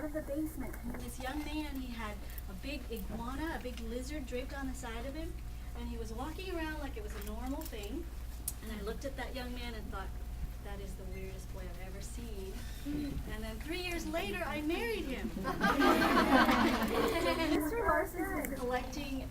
out of the basement. And this young man, he had a big iguana, a big lizard draped on the side of him, and he was walking around like it was a normal thing. And I looked at that young man and thought, that is the weirdest boy I've ever seen. And then 3 years later, I married him. Mr. Larson is collecting,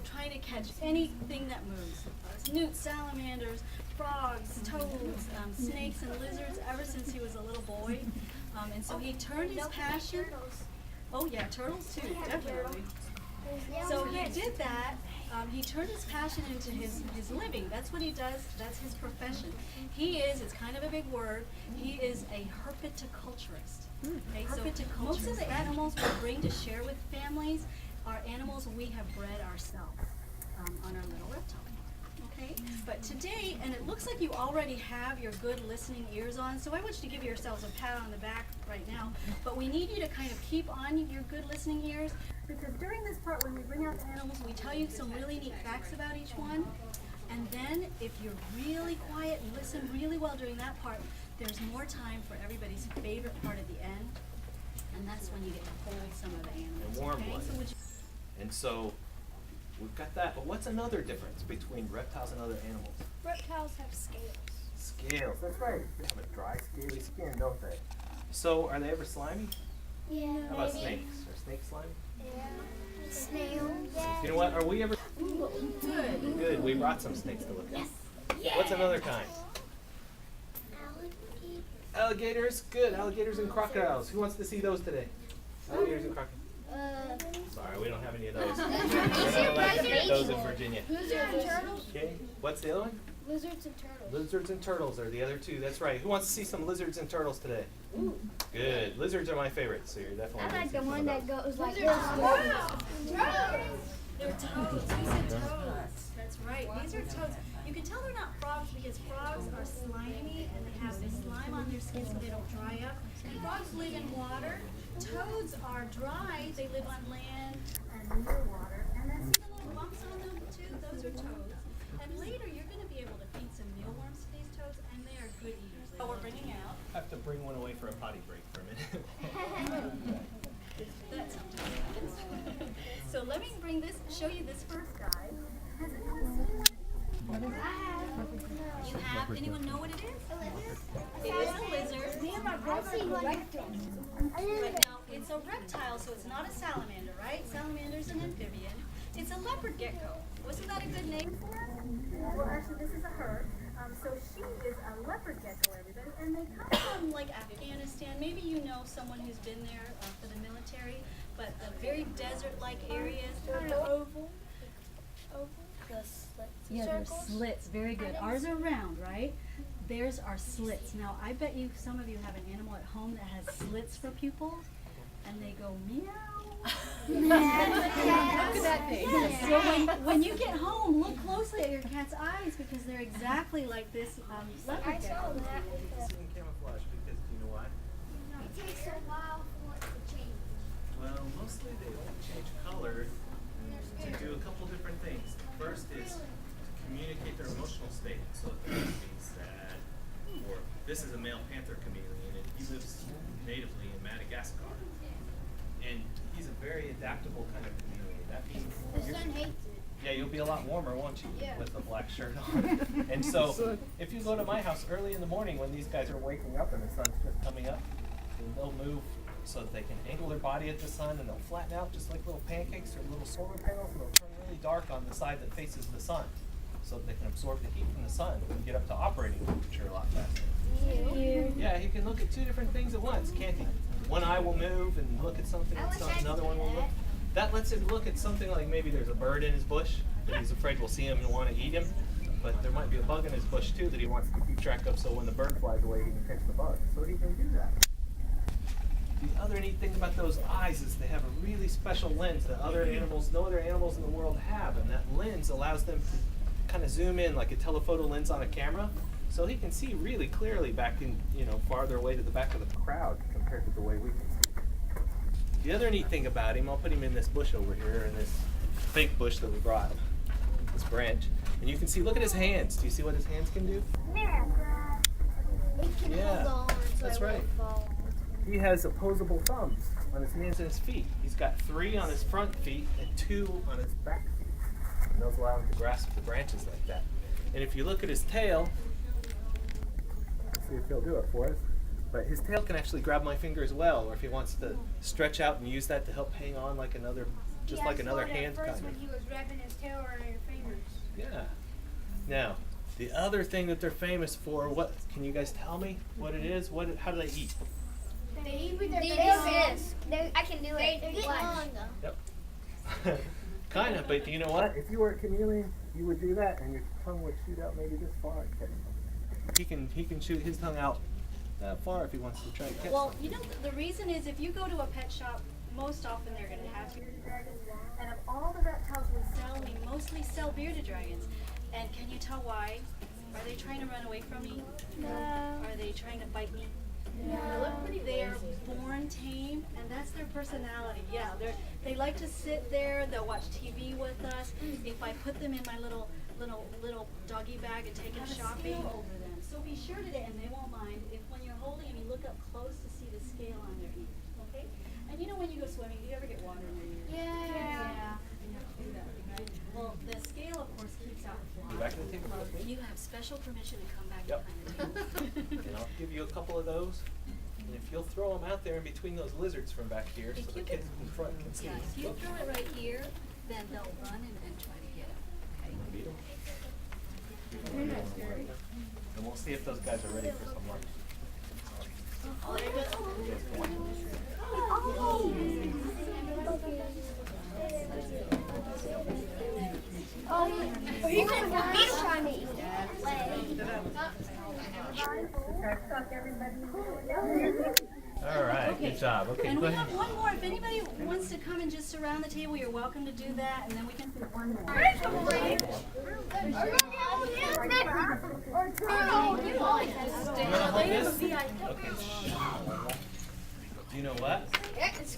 trying to catch anything that moves. Newts, salamanders, frogs, toads, snakes, and lizards ever since he was a little boy. And so he turned his passion. Oh yeah, turtles too, definitely. So he did that. He turned his passion into his living. That's what he does. That's his profession. It's kind of a big word, he is a herpetoculturist. Okay, so most of the animals we bring to share with families are animals we have bred ourselves on our little reptile. Okay, but today, and it looks like you already have your good listening ears on, so I want you to give yourselves a pat on the back right now, but we need you to kind of keep on your good listening ears, because during this part when we bring out the animals, we tell you some really neat facts about each one, and then if you're really quiet and listen really well during that part, there's more time for everybody's favorite part at the end, and that's when you get to hold some of the animals. And warm okay? blood. And so we've got that, but what's another difference between reptiles and other animals? Reptiles have scales. Scales, that's right. They have a dry, scaly skin, don't they? So are they ever slimy? Yeah. How about snakes? Are snakes slimy? Yeah. Snails. Yeah. You know what? Are we ever? Good. Good. We brought some snakes to look at. Yes. What's another kind? Alligators. Good. Alligators and crocodiles. Who wants to see those today? Alligators and crocodiles. Sorry, we don't have any of those. We're not allowed to get those in Virginia. Lizards and turtles. Okay. What's the other one? Lizards and turtles. Lizards and turtles are the other two. That's right. Who wants to see some lizards and turtles today? Ooh. Good. Lizards are my favorite, so you're definitely. I gonna like see the some one of that those. goes like They're toads. You said toads. That's right. These are toads. You can tell they're not frogs because frogs are slimy and they have this slime on their skin so they don't dry up. And frogs live in water. Toads are dry. They live on land and near water. And then see the little bumps on them too? Those are toads. And later you're going to be able to feed some mealworms to these toads, and they are good eaters. Oh, we're bringing out. I have to bring one away for a potty break for a minute. That sometimes happens. So let me show you this first guy. Has anyone seen one? You have? Anyone know what it is? It is a lizard. Me and my brother collect them. Right now, it's a reptile, so it's not a salamander, right? Salamander's an amphibian. It's a leopard gecko. Wasn't that a good name for it? Well, actually, this is a her. So she is a leopard gecko, everybody, and they come from like Afghanistan. Maybe you know someone who's been there for the military, but the very desert-like areas, kind of oval. The slits. Yeah, they're slits. Very good. Ours are round, right? Theirs are slits. Now, I bet you some of you have an animal at home that has slits for pupils, and they go meow. Look at that thing. So when you get home, look closely at your cat's eyes because they're exactly like this leopard I saw gecko. that. It's in camouflage because you know why? It takes a while for it to change. Well, mostly they only change color to do a couple different things. First is to communicate their emotional state. So if they're being sad, or this is a male panther chameleon, and he lives natively in Madagascar. And he's a very adaptable kind of chameleon. That means The sun hates it. yeah, you'll be a lot warmer, won't you, Yeah. with a black shirt on. And so, if you go to my house early in the morning when these guys are waking up and the sun's just coming up, then they'll move so that they can angle their body at the sun, and they'll flatten out just like little pancakes or little solar panels, and they'll turn really dark on the side that faces the sun, so that they can absorb the heat from the sun and get up to operating temperature a lot faster. Yeah, he can look at two different things at once, can't he? One eye will move and look at something, I wish I could another do one will look. That lets him look at something like maybe there's a bird in his bush that he's afraid will see him and want to eat him. But there might be a bug in his bush too that he wants to keep track of, so when the bird flies away, he can catch the bug. So he can do that. The other neat thing about those eyes is they have a really special lens that no other animals in the world have, and that lens allows them to kind of zoom in like a telephoto lens on a camera, so he can see really clearly back in, farther away to the back of the crowd compared to the way we can see. The other neat thing about him, I'll put him in this bush over here, in this fake bush that we brought, this branch, and you can see, look at his hands. Do you see what his hands can do? It can Yeah, hold on so that's it won't right. fall. he has opposable thumbs on his hands and his feet. He's got 3 on his front feet and 2 on his back feet. And those allow him to grasp the branches like that. And if you look at his tail, let's see if he'll do it for us. But his tail can actually grab my finger as well, or if he wants to stretch out and use that to help hang on like another, just like another hand kind of. When he was wrapping his tail around your fingers. Yeah. Now, the other thing that they're famous for, what can you guys tell me what it is? How do they eat? They eat with their This. I can do it. Yep. Kind of, but you know what? If you were a chameleon, you would do that, and your tongue would shoot out maybe this far. He can shoot his tongue out that far if he wants to try to catch. Well, you know, the reason is if you go to a pet shop, most often they're going to have bearded dragons. And of all the reptiles we sell, we mostly sell bearded dragons. And can you tell why? Are they trying to run away from me? No. Are they trying to bite me? They are born tame, and that's their personality. Yeah, they like to sit there. They'll watch TV with us. If I put them in my little doggy bag and take them shopping over them. So be sure today, and they won't mind if when you're holding them, you look up close to see the scale on their ears. Okay? And you know when you go swimming, do you ever get water in your ears? Yeah. You have to do that, right? Well, the scale, of course, keeps out You flies. back to the table with me? You have special permission to come back Yep. behind the table. And I'll give you a couple of those. And if you'll throw them out there in between those lizards from back here, If so you the kids in front can see. Yeah, if you throw it right here, then they'll run and try to get it. Okay. Beat 'em. And we'll see if those guys are ready for some lunch. Oh, they're good. He's trying to eat All right, good job. Okay, And go we ahead. have one more. If anybody wants to come and just surround the table, you're welcome to do that, and then we can pick one more. You wanna hold this? Okay. Do you know what?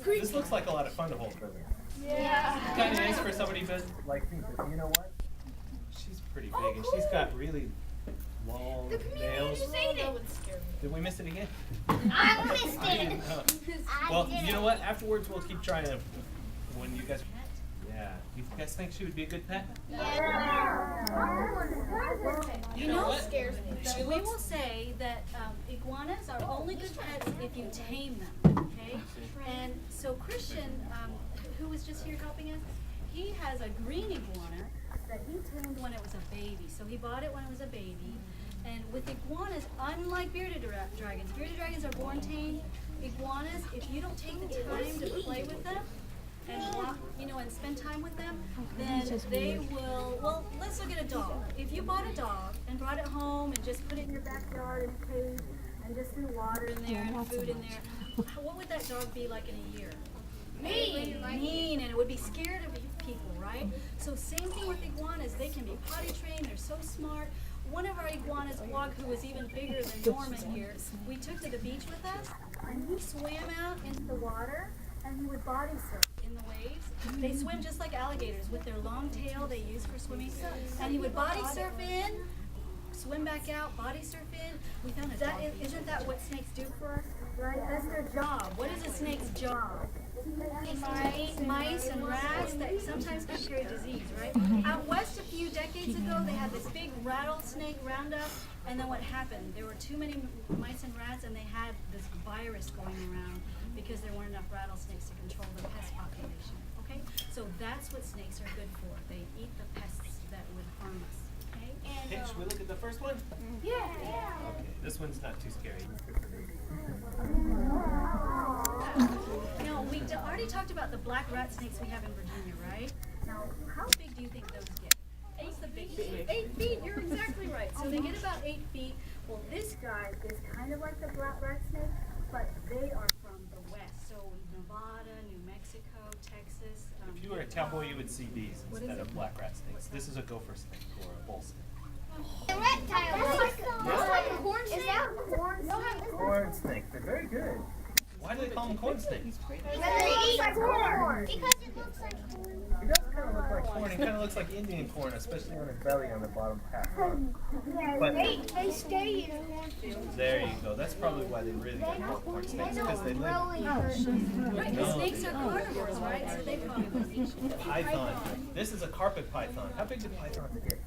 This looks like a lot of fun to hold for them. It's kind of nice for somebody like me, but you know what? She's pretty big, and she's got really long nails. Did we miss it again? I missed I it. didn't know. Well, you know what? Afterwards, we'll keep trying to. When you guys. Yeah. You guys think she would be a good pet? You know, we will say that iguanas are only good pets if you tame them, okay? And so Christian, who was just here helping us, he has a green iguana that he tamed when it was a baby. So he bought it when it was a baby. And with iguanas, unlike bearded dragons are born tame. Iguanas, if you don't take the time to play with them and walk, and spend time with them, then they will. Well, let's look at a dog. If you bought a dog and brought it home and just put it in your backyard in a cage and just threw water in there and food in there, what would that dog be like in a year? Mean, and it would be scared of people, right? So same thing with iguanas. They can be potty trained. They're so smart. One of our iguanas, Wog, who was even bigger than Norman here, we took to the beach with us, and he swam out into the water, and he would body surf in the waves. They swim just like alligators with their long tail they use for swimming, and he would body surf in, swim back out, body surf in. We found isn't that what snakes do for us? Right? That's their job. What is a snake's job? Mice and rats that sometimes can carry disease, right? Out west a few decades ago, they had this big rattlesnake roundup, and then what happened? There were too many mice and rats, and they had this virus going around because there weren't enough rattlesnakes to control the pest population. Okay, so that's what snakes are good for. They eat the pests that would harm us. Okay. Hey, should we look at the first one? Yeah. Okay, this one's not too scary. Now, we already talked about the black rat snakes we have in Virginia, right? Now, how big do you think those get? 8 feet, you're exactly right. So they get about 8 feet. Well, this guy is kind of like the black rat snake, but they are from the west. So Nevada, New Mexico, Texas. If you were a cowboy, you would see these instead of black rat snakes. This is a gopher snake or a bull snake. A reptile. That's like a corn snake. Is that a corn snake? Corn snake. They're very good. Why do they call them corn snakes? Because they eat corn. Because it looks like corn. It does kind of look like corn. He kind of looks like Indian corn, especially on his belly on the bottom half. But They stay in a cornfield. there you go. That's probably why they really don't want corn snakes, because they live. Right, No. the snakes are carnivores, right? So they probably eat you. Python. This is a carpet python. How big do pythons get?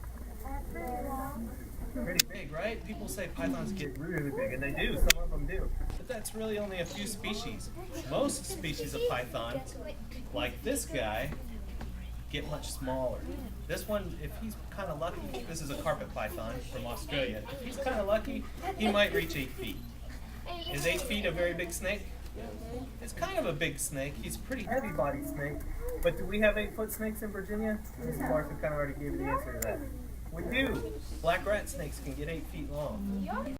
Pretty big, right? People say pythons get really big, and they do. Some of them do. But that's really only a few species. Most species of python, like this guy, get much smaller. This one, if he's kind of lucky, this is a carpet python from Australia. If he's kind of lucky, he might reach 8 feet. Is 8 feet a very big snake? It's kind of a big snake. He's a pretty heavy-bodied snake. But do we have 8-foot snakes in Virginia? Mrs. Martha kind of already gave you the answer to that. We do. Black rat snakes can get 8 feet long.